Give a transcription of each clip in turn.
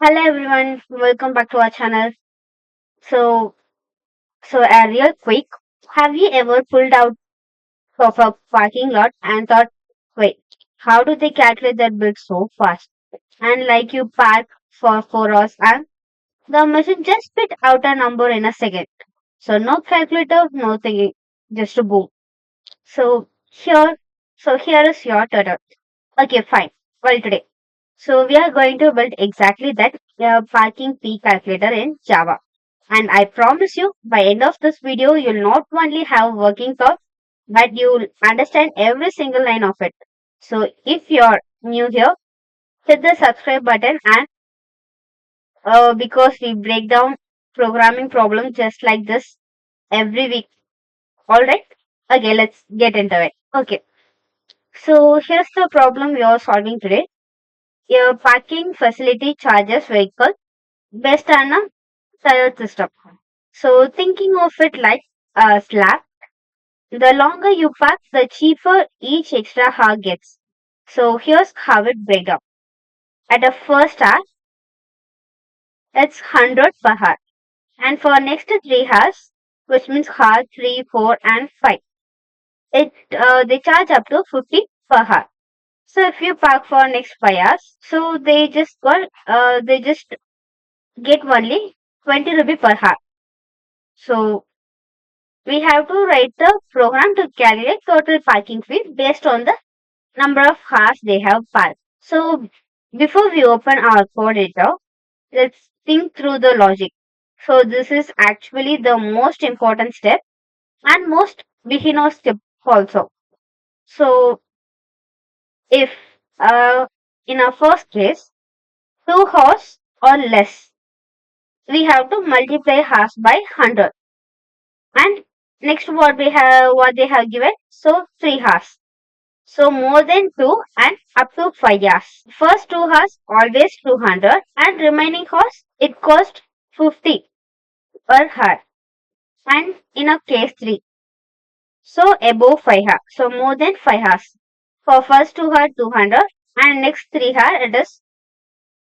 Hello everyone, welcome back to our channel. So, a real quick, have you ever pulled out of a parking lot and thought, wait, how do they calculate that bill so fast? And like you park for 4 hours and the machine just spit out a number in a second. So no calculator, no thinking, just a boom. So here, here is your tutor. Okay, fine. Well, today. So we are going to build exactly that parking fee calculator in Java. And I promise you, by end of this video, you'll not only have working thoughts, but you'll understand every single line of it. So if you're new here, hit the subscribe button and because we break down programming problems just like this every week. Alright? Okay, let's get into it. Okay. So here's the problem we are solving today. Your parking facility charges vehicle based on a tire system. So thinking of it like a slab, the longer you park, the cheaper each extra hour gets. So here's how it breaks down. At the first hour, it's 100 per hour. And for next 3 hours, which means hour 3, 4 and 5, they charge up to 50 per hour. So if you park for next 5 hours, so they just get only 20 rupee per hour. So we have to write the program to calculate total parking fee based on the number of cars they have parked. So before we open our code editor, let's think through the logic. So this is actually the most important step and most beginner step also. So if in our first case 2 hours or less, we have to multiply hours by 100. And next what they have given, so 3 hours. So more than 2 and up to 5 hours. First 2 hours always 200 and remaining hours it cost 50 per hour. And in a case 3, so above 5 hours. So more than 5 hours. For first 2 hours 200 and next 3 hours it is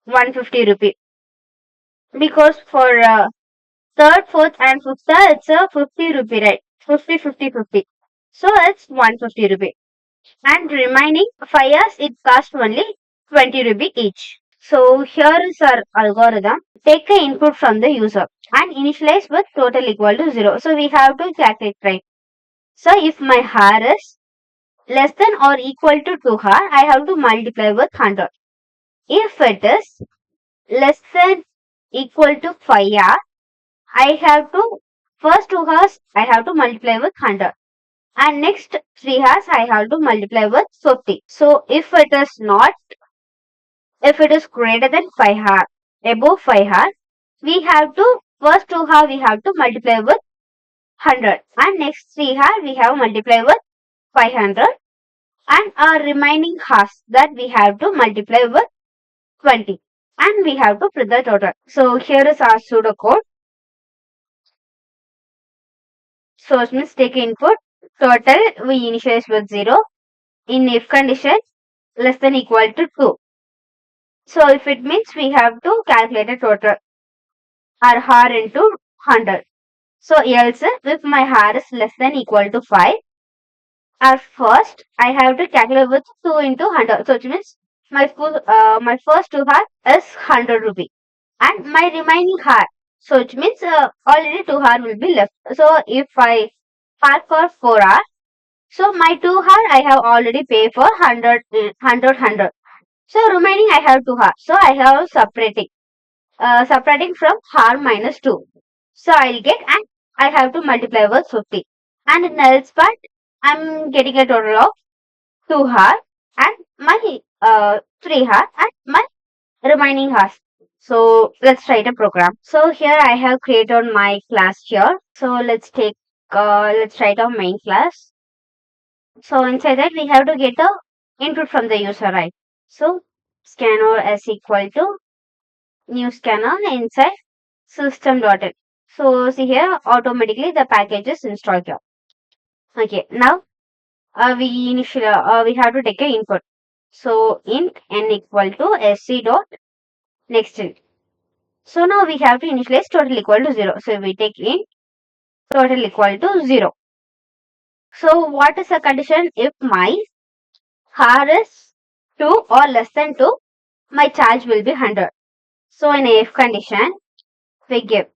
150 rupee. Because for third, fourth and fifth hour it's a 50 rupee, right? 50, 50, 50. So it's 150 rupee. And remaining 5 hours it cost only 20 rupee each. So here is our algorithm. Take the input from the user and initialize with total equal to 0. So we have to calculate, right? So if my hour is less than or equal to 2 hour, I have to multiply with 100. If it is less than equal to 5 hour, I have to first 2 hours I have to multiply with 100. And next 3 hours I have to multiply with 50. So if it is greater than 5 hours, above 5 hours, we have to first 2 hours we have to multiply with 100 and next 3 hours we have multiply with 500 and our remaining hours that we have to multiply with 20 and we have to print the total. So here is our pseudo code. So it means take input total we initialize with 0 in if condition less than equal to 2. So if it means we have to calculate a total our hour into 100. So else if my hour is less than equal to 5, at first I have to calculate with 2 into 100. So it means my first 2 hour is 100 rupee and my remaining hour. So it means already 2 hour will be left. So if I park for 4 hours, so my 2 hour I have already paid for 100, 100. So remaining I have 2 hours. So I have separating from hour minus 2. So I'll get and I have to multiply with 50. And in the else part, I'm getting a total of 2 hours and my 3 hours and my remaining hours. So let's write a program. So here I have created my class here. So let's write our main class. So inside that we have to get the input from the user, right? So scanner is equal to new scanner inside system.in. So see here automatically the package is installed here. Okay, now we have to take a input. So int n equal to sc dot next int. So now we have to initialize total equal to 0. So we take int total equal to 0. So what is the condition? If my har is 2 or less than 2, my charge will be 100. So in if condition, we give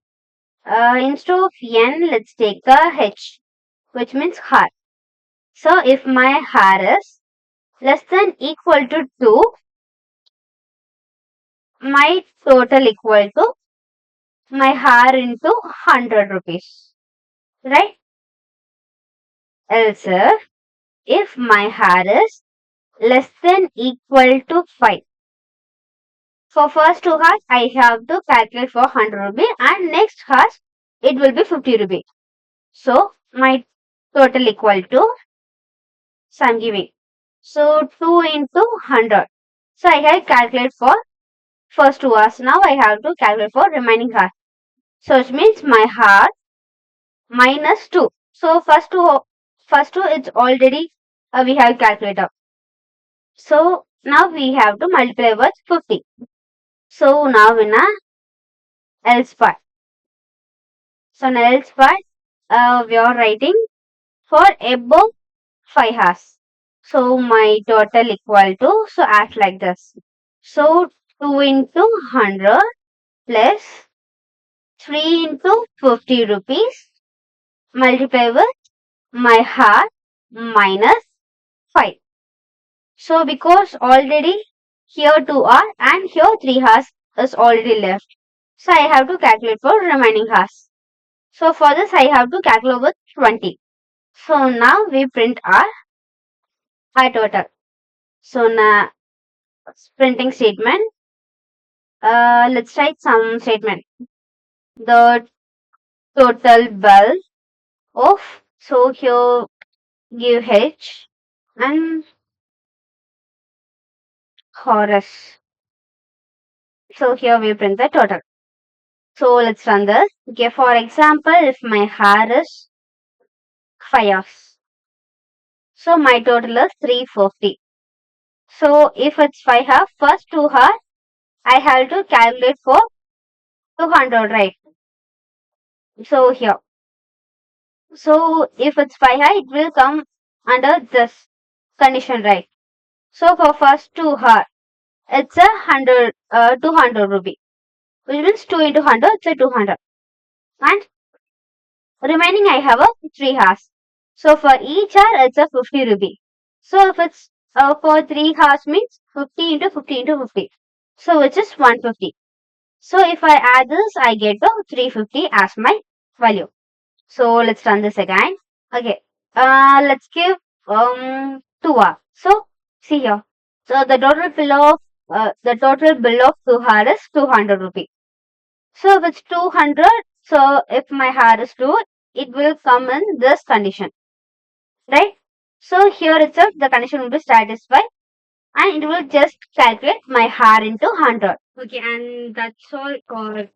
instead of n, let's take the h, which means har. So if my har is less than equal to 2, my total equal to my har into 100 rupees, right? Else, if my har is less than equal to 5, for first 2 hours, I have to calculate for 100 rupee and next hours, it will be 50 rupee. So, my total equal to, so I'm giving. So, 2 into 100. So, I have calculate for first 2 hours. Now, I have to calculate for remaining hours. So, it means my hour minus 2. So, first two it's already we have calculated. So, now we have to multiply with 50. So, now in a else part. So, in else part, we are writing for above 5 hours. So, my total equal to, so act like this. So, 2 into 100 plus 3 into 50 rupees multiply with my hour minus 5. So, because already here 2 hours and here 3 hours is already left. So, I have to calculate for remaining hours. So, for this I have to calculate with 20. So, now we print our total. So, now printing statement. Let's write some statement. The total bill of, so here give H and Horus. So, here we print the total. So, let's run this. Okay, for example, if my hair is 5 hours. So, my total is 350. So, if it's 5 hours, first 2 hours, I have to calculate for 200, right? So, here. So, if it's 5 hours, it will come under this condition, right? So, for first 2 hours, it's a 200 rupee. Which means 2 into 100, it's a 200. And remaining I have a 3 hours. So for each hour it's a 50 rupee. So if it's for 3 hours means 50 into 50 into 50. So which is 150. So if I add this I get the 350 as my value. So let's run this again. Okay. Let's give 2 hours. So see here. So the total bill of 2 hours is 200 rupee. So if it's 200, so if my hair is 2, it will come in this condition, right? So here itself the condition will be satisfied and it will just calculate my hair into 100. Okay, and that's all for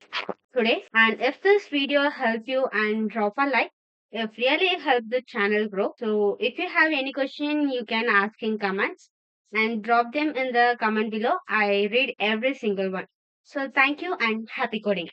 today. And if this video helped you, and drop a like, if really help the channel grow. So if you have any question, you can ask in comments and drop them in the comment below. I read every single one. So thank you and happy coding.